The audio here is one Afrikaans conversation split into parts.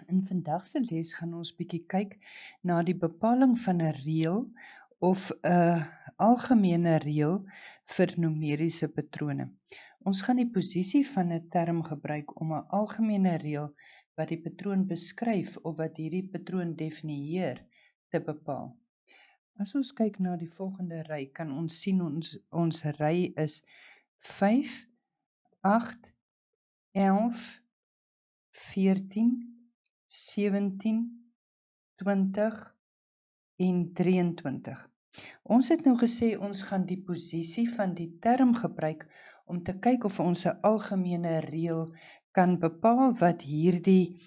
In vandag se les gaan ons bietjie kyk na die bepaling van 'n reël of 'n algemene reël vir numeriese patrone. Ons gaan die posisie van 'n term gebruik om 'n algemene reël wat die patroon beskryf of wat hierdie patroon definieer te bepaal. As ons kyk na die volgende ry, kan ons sien ons ry is 5, 8, 11, 14, 17, 20 en 23. Ons het nou gesê ons gaan die posisie van die term gebruik om te kyk of ons 'n algemene reël kan bepaal wat hierdie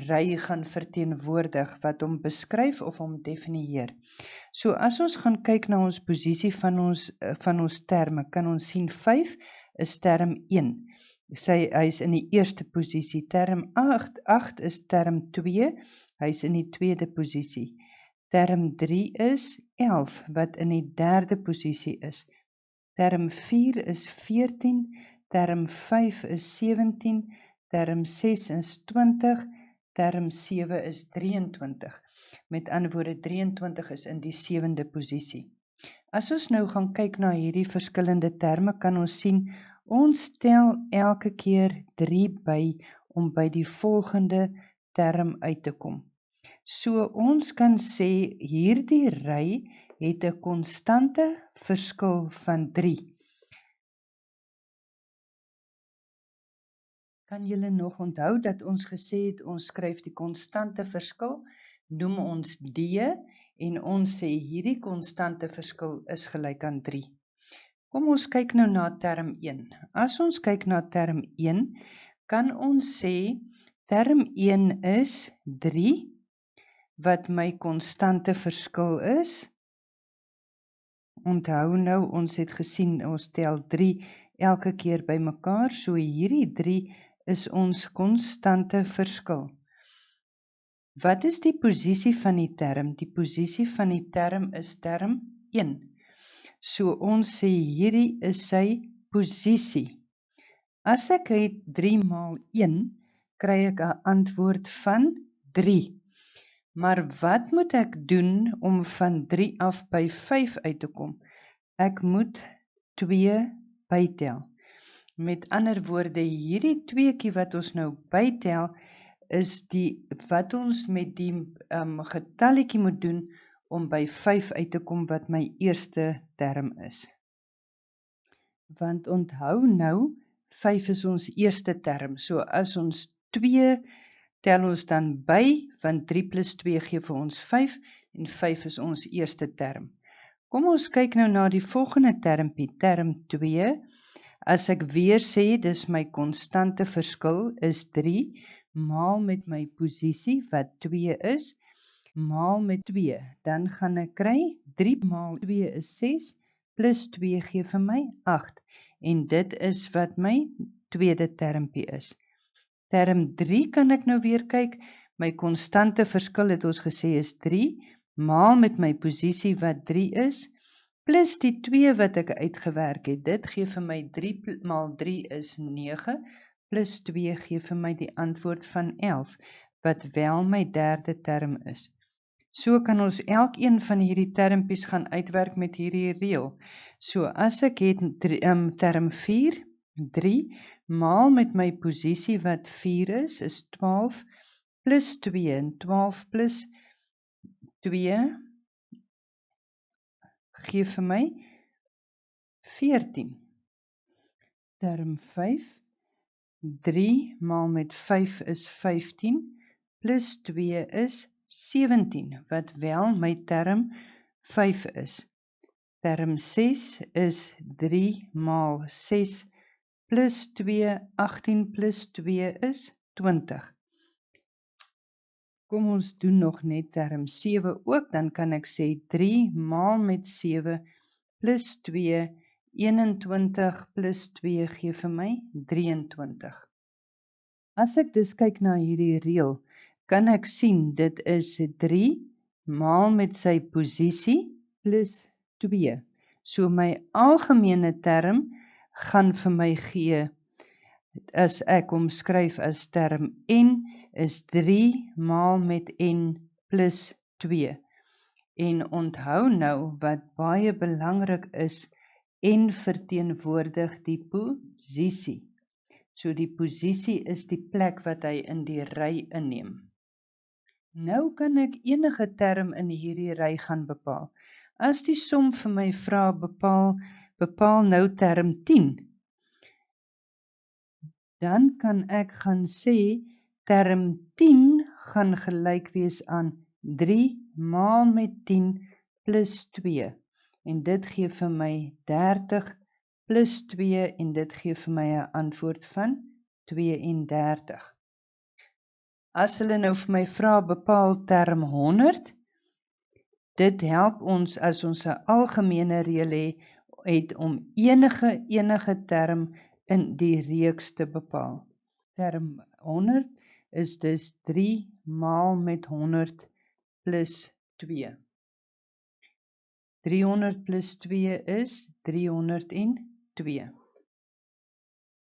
ry gaan verteenwoordig, wat hom beskryf of hom definieer. So as ons gaan kyk na ons posisie van ons terme, kan ons sien 5 is term 1. Hy is in die eerste posisie. Term 8 is term 2, hy is in die tweede posisie. Term 3 is 11, wat in die derde posisie is. Term 4 is 14, term 5 is 17, term 6 is 20, term 7 is 23. Met ander woorde, 23 is in die 7de posisie. As ons nou gaan kyk na hierdie verskillende terme, kan ons sien, ons tel elke keer 3 by om by die volgende term uit te kom. So ons kan sê hierdie ry het 'n konstante verskil van 3. Kan julle nog onthou dat ons gesê het ons skryf die konstante verskil, noem ons D en ons sê hierdie konstante verskil is gelyk aan 3. Kom ons kyk nou na term 1. As ons kyk na term 1, kan ons sê term 1 is 3, wat my konstante verskil is. Onthou nou, ons het gesien, ons tel 3 elke keer by mekaar, so hierdie 3 is ons konstante verskil. Wat is die posisie van die term? Die posisie van die term is term 1. So ons sê hierdie is sy posisie. As ek het 3 maal 1, kry ek 'n antwoord van 3. Maar wat moet ek doen om van 3 af by 5 uit te kom? Ek moet 2 bytel. Met ander woorde, hierdie 2 wat ons nou bytel, is wat ons met die getalletjie moet doen om by 5 uit te kom wat my eerste term is. Want onthou nou, 5 is ons eerste term, so as ons 2 tel ons dan by, want 3 plus 2 gee vir ons 5, en 5 is ons eerste term. Kom ons kyk nou na die volgende termpie, term 2, as ek weer sê, dis my konstante verskil, is 3, maal met my posisie, wat 2 is, maal met 2, dan gaan ek kry, 3 maal 2 is 6, plus 2 gee vir my 8, en dit is wat my tweede termpie is. Term 3 kan ek nou weer kyk, my konstante verskil het ons gesê is 3, maal met my posisie wat 3 is, plus die 2 wat ek uitgewerk het, dit gee vir my 3 maal 3 is 9, plus 2 gee vir my die antwoord van 11, wat wel my derde term is. So kan ons elkeen van hierdie termpies gaan uitwerk met hierdie reël. So as ek het term 4, 3, maal met my posisie wat 4 is 12, plus 2, en 12 plus 2 gee vir my 14. Term 5, 3 maal met 5 is 15, plus 2 is 17, wat wel my term 5 is. Term 6 is 3 maal 6 plus 2, 18 plus 2 is 20. Kom ons doen nog net term 7 ook, dan kan ek sê 3 maal met 7 plus 2, 21 plus 2 gee vir my 23. As ek dus kyk na hierdie reël, kan ek sien dit is 3 maal met sy posisie plus 2. So my algemene term gaan vir my gee as ek hom skryf as term n, is 3 maal met n plus 2. En onthou nou wat baie belangrik is, n verteenwoordig die posisie. So die posisie is die plek wat hy in die ry inneem. Nou kan ek enige term in hierdie ry gaan bepaal. As die som vir my vra bepaal nou term 10, dan kan ek gaan sê term 10 gaan gelyk wees aan 3 maal met 10 plus 2. En dit gee vir my 30 plus 2 en dit gee vir my 'n antwoord van 32. As hulle nou vir my vra bepaal term 100, dit help ons as ons 'n algemene reël het om enige term in die reeks te bepaal. Term 100 is dus 3 maal met 100 plus 2. 300 plus 2 is 302.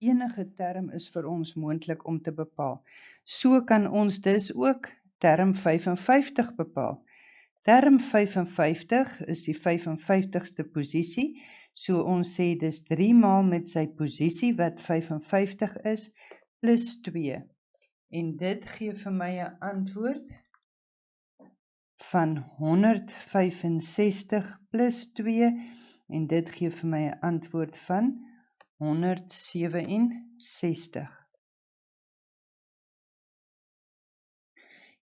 Enige term is vir ons moontlik om te bepaal. So kan ons dus ook term 55 bepaal. Term 55 is die 55ste posisie, so ons sê dis 3 maal met sy posisie wat 55 is, plus 2. En dit gee vir my 'n antwoord van 165 plus 2 en dit gee vir my 'n antwoord van 167.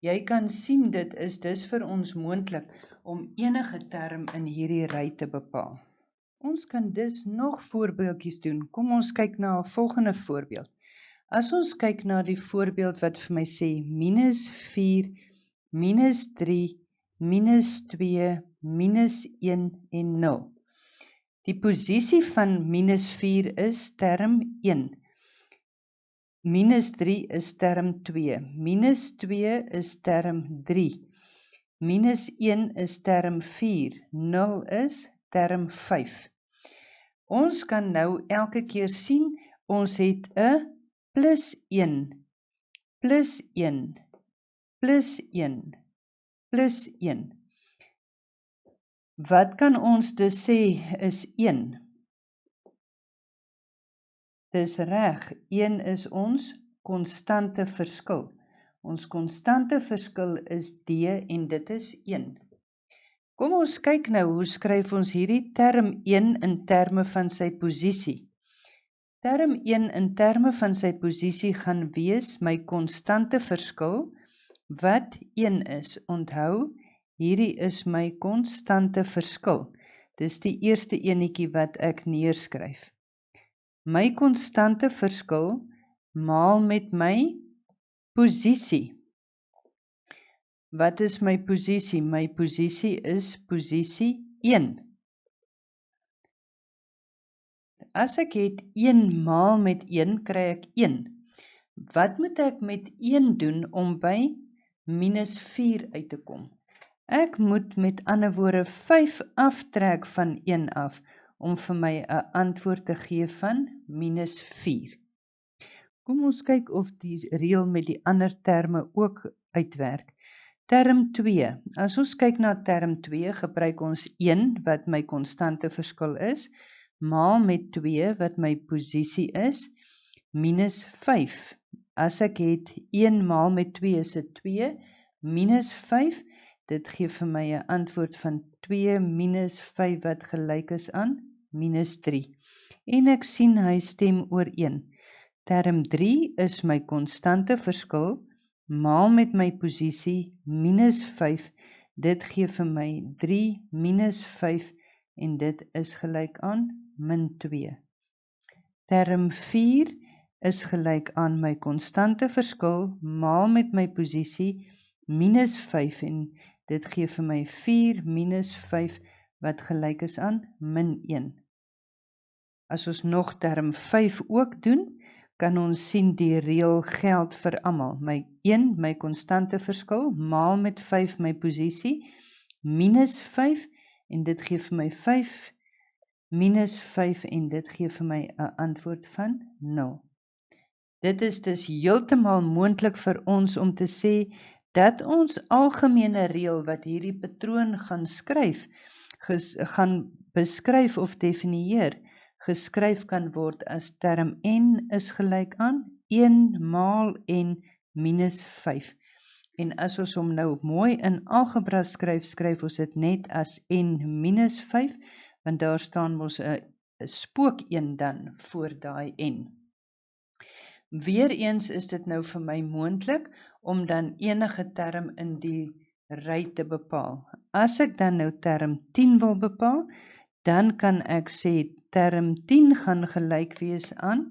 Jy kan sien dit is dus vir ons moontlik om enige term in hierdie ry te bepaal. Ons kan dus nog voorbeeldjies doen. Kom ons kyk na 'n volgende voorbeeld. As ons kyk na die voorbeeld wat vir my sê -4, -3, -2, -1 en 0. Die posisie van -4 is term 1. -3 is term 2. -2 is term 3. -1 is term 4. 0 is term 5. Ons kan nou elke keer sien, ons het 'n plus 1, plus 1, plus 1, plus 1. Wat kan ons dus sê is 1? Dis reg, 1 is ons konstante verskil. Ons konstante verskil is D en dit is 1. Kom ons kyk nou, hoe skryf ons hierdie term 1 in terme van sy posisie? Term 1 in terme van sy posisie gaan wees my konstante verskil, wat 1 is. Onthou, hierdie is my konstante verskil. Dis die eerste enetjie wat ek neerskryf. My konstante verskil maal met my posisie. Wat is my posisie? My posisie is posisie 1. As ek het 1 maal met 1, kry ek 1. Wat moet ek met 1 doen om by -4 uit te kom? Ek moet met ander woorde 5 aftrek van 1 af, om vir my 'n antwoord te gee van -4. Kom ons kyk of die reël met die ander terme ook uitwerk. Term 2. As ons kyk na term 2, gebruik ons 1 wat my konstante verskil is, maal met 2 wat my posisie is, -5. As ek het 1 maal met 2 is dit 2, -5, dit gee vir my 'n antwoord van 2 minus 5 wat gelyk is aan -3. En ek sien hy stem ooreen. Term 3 is my konstante verskil, maal met my posisie, -5, dit gee vir my 3 minus 5 en dit is gelyk aan -2. Term 4 is gelyk aan my konstante verskil, maal met my posisie, -5 en dit gee vir my 4 minus 5 wat gelyk is aan -1. As ons nog term 5 ook doen, kan ons sien die reël geld vir almal. My 1, my konstante verskil, maal met 5 my posisie, -5 en dit gee vir my 5 minus 5 en dit gee vir my 'n antwoord van 0. Dit is dus heeltemal moontlik vir ons om te sê dat ons algemene reël wat hierdie patroon gaan skryf, gaan beskryf of definieer, geskryf kan word as term n is gelyk aan 1 maal n minus 5. En as ons hom nou mooi in algebra skryf, skryf ons dit net as n minus 5, want daar staan mos 'n spook 1 dan voor daai n. Weereens is dit nou vir my moontlik om dan enige term in die ry te bepaal. As ek dan nou term 10 wil bepaal, dan kan ek sê term 10 gaan gelyk wees aan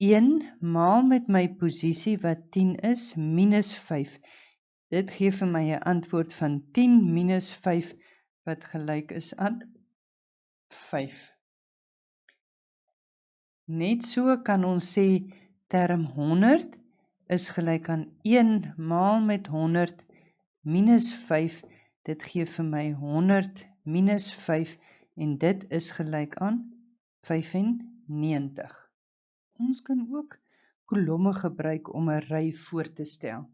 1 maal met my posisie wat 10 is, minus 5. Dit gee vir my 'n antwoord van 10 minus 5 wat gelyk is aan 5. Net so kan ons sê term 100 is gelyk aan 1 maal met 100 minus 5. Dit gee vir my 100 minus 5 en dit is gelyk aan 95. Ons kan ook kolomme gebruik om 'n ry voor te stel.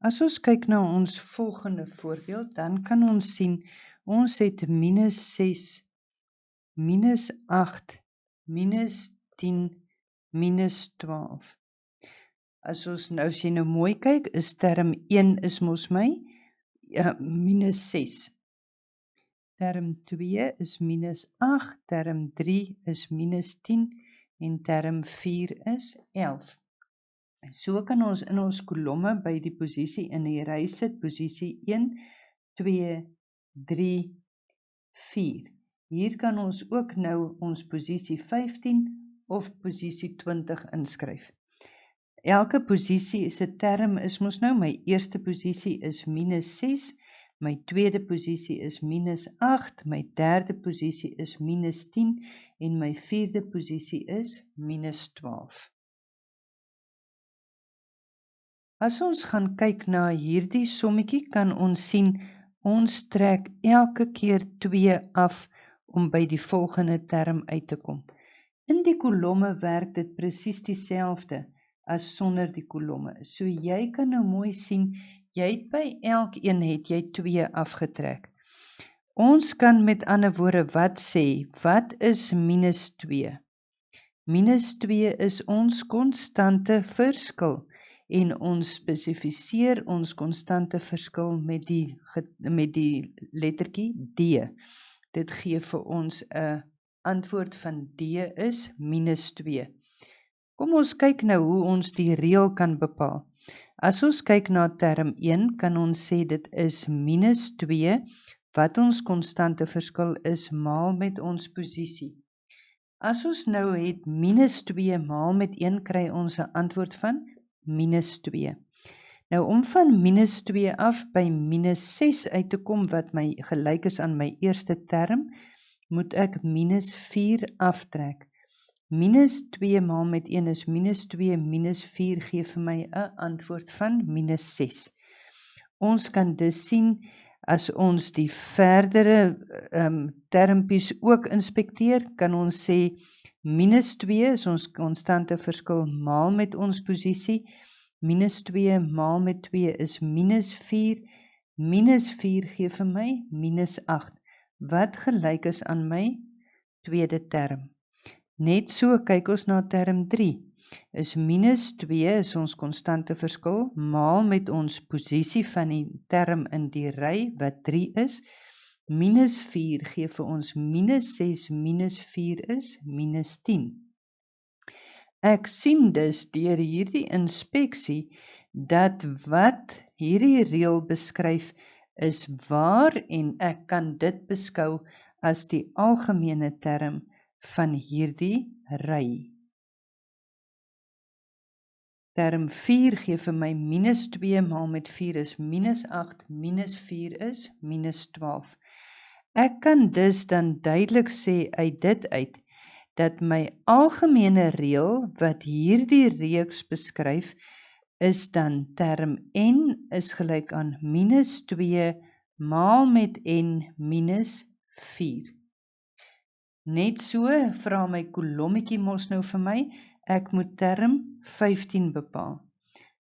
As ons kyk na ons volgende voorbeeld, dan kan ons sien, ons het minus 6, minus 8, minus 10, minus 12. As jy nou mooi kyk, is term 1 is mos my minus 6. Term 2 is minus 8, term 3 is minus 10 en term 4 is 11. So kan ons in ons kolomme by die posisie in die ry sit, posisie 1, 2, 3, 4. Hier kan ons ook nou ons posisie 15 of posisie 20 inskryf. Elke posisie se term is mos nou, my eerste posisie is minus 6, my tweede posisie is minus 8, my derde posisie is minus 10 en my vierde posisie is minus 12. As ons gaan kyk na hierdie sommetjie, kan ons sien, ons trek elke keer 2 af om by die volgende term uit te kom. In die kolomme werk dit presies dieselfde as sonder die kolomme. So jy kan nou mooi sien, jy het by elkeen het jy 2 afgetrek. Ons kan met ander woorde wat sê, wat is minus 2? Minus 2 is ons konstante verskil en ons spesifiseer ons konstante verskil met die lettertjie D. Dit gee vir ons 'n antwoord van D is minus 2. Kom ons kyk nou hoe ons die reël kan bepaal. As ons kyk na term 1, kan ons sê dit is minus 2, wat ons konstante verskil is, maal met ons posisie. As ons nou het minus 2 maal met 1, kry ons 'n antwoord van minus 2. Nou om van minus 2 af by minus 6 uit te kom, wat my gelyk is aan my eerste term, moet ek minus 4 aftrek. Minus 2 maal met 1 is minus 2, minus 4 gee vir my 'n antwoord van minus 6. Ons kan dus sien, as ons die verdere termpies ook inspekteer, kan ons sê, minus 2 is ons konstante verskil maal met ons posisie, minus 2 maal met 2 is minus 4, minus 4 gee vir my minus 8, wat gelyk is aan my tweede term. Net so kyk ons na term 3, is minus 2 is ons konstante verskil, maal met ons posisie van die term in die ry, wat 3 is, minus 4 gee vir ons minus 6, minus 4 is minus 10. Ek sien dus deur hierdie inspeksie, dat wat hierdie reël beskryf, is waar en ek kan dit beskou as die algemene term van hierdie ry. Term 4 gee vir my minus 2 maal met 4 is minus 8, minus 4 is minus 12. Ek kan dus dan duidelik sê uit dit uit, dat my algemene reël wat hierdie reeks beskryf, is dan term n is gelyk aan minus 2 maal met n minus 4. Net so vra my kolommetjie mos nou vir my, Ek moet term 15 bepaal.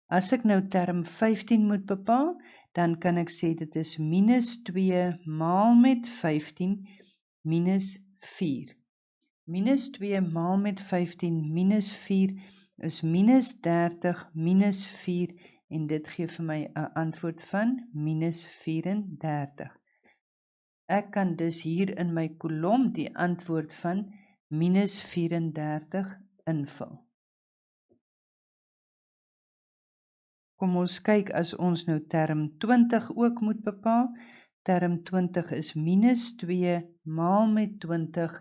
As ek nou term 15 moet bepaal, dan kan ek sê dit is minus 2 maal met 15 minus 4. Minus 2 maal met 15 minus 4 is minus 30 minus 4 en dit gee vir my 'n antwoord van minus 34. Ek kan dus hier in my kolom die antwoord van minus 34 invul. Kom ons kyk as ons nou term 20 ook moet bepaal. Term 20 is minus 2 maal met 20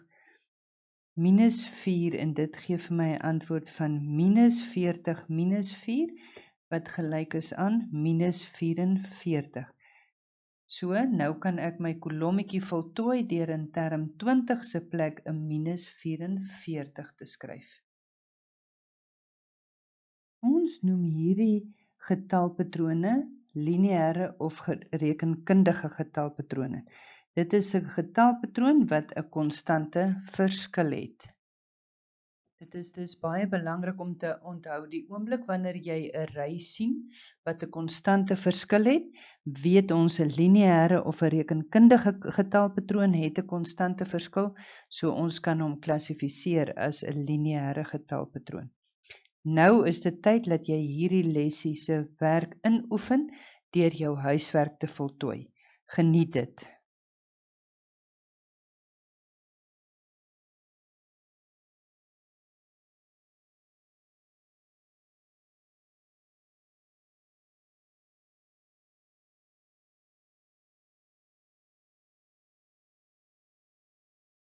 minus 4 en dit gee vir my 'n antwoord van minus 40 minus 4 wat gelyk is aan minus 44. So, nou kan ek my kolommetjie voltooi deur in term 20 se plek 'n minus 44 te skryf. Ons noem hierdie getalpatrone lineêre of rekenkundige getalpatrone. Dit is 'n getalpatroon wat 'n konstante verskil het. Dit is dus baie belangrik om te onthou die oomblik wanneer jy 'n ry sien wat 'n konstante verskil het, weet ons 'n lineêre of 'n rekenkundige getalpatroon het 'n konstante verskil, so ons kan hom klassifiseer as 'n lineêre getalpatroon. Nou is dit tyd dat jy hierdie lesie se werk inoefen deur jou huiswerk te voltooi. Geniet dit.